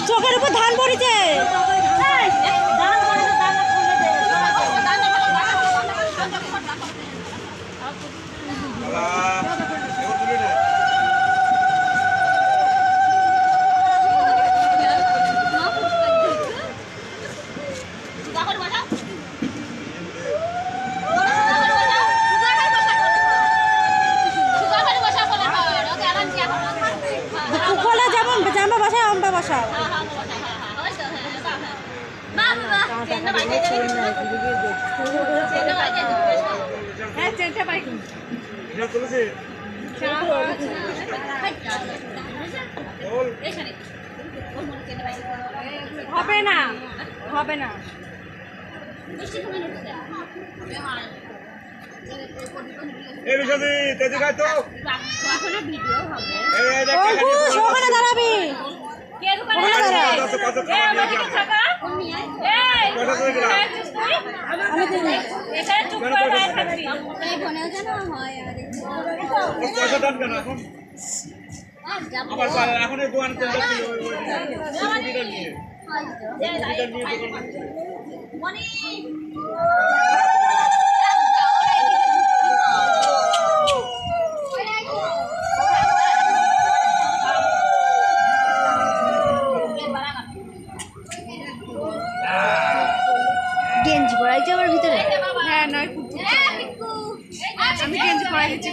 চোখের উপর ধান পড়েছে। জাম্বা বসা আম্বা বসা হবে না হবে না ওখানে দাঁড়াবি গেঞ্জি পরাইছে আমার ভিতরে। হ্যাঁ নয় আমি গেঞ্জি পরাই দিচ্ছি।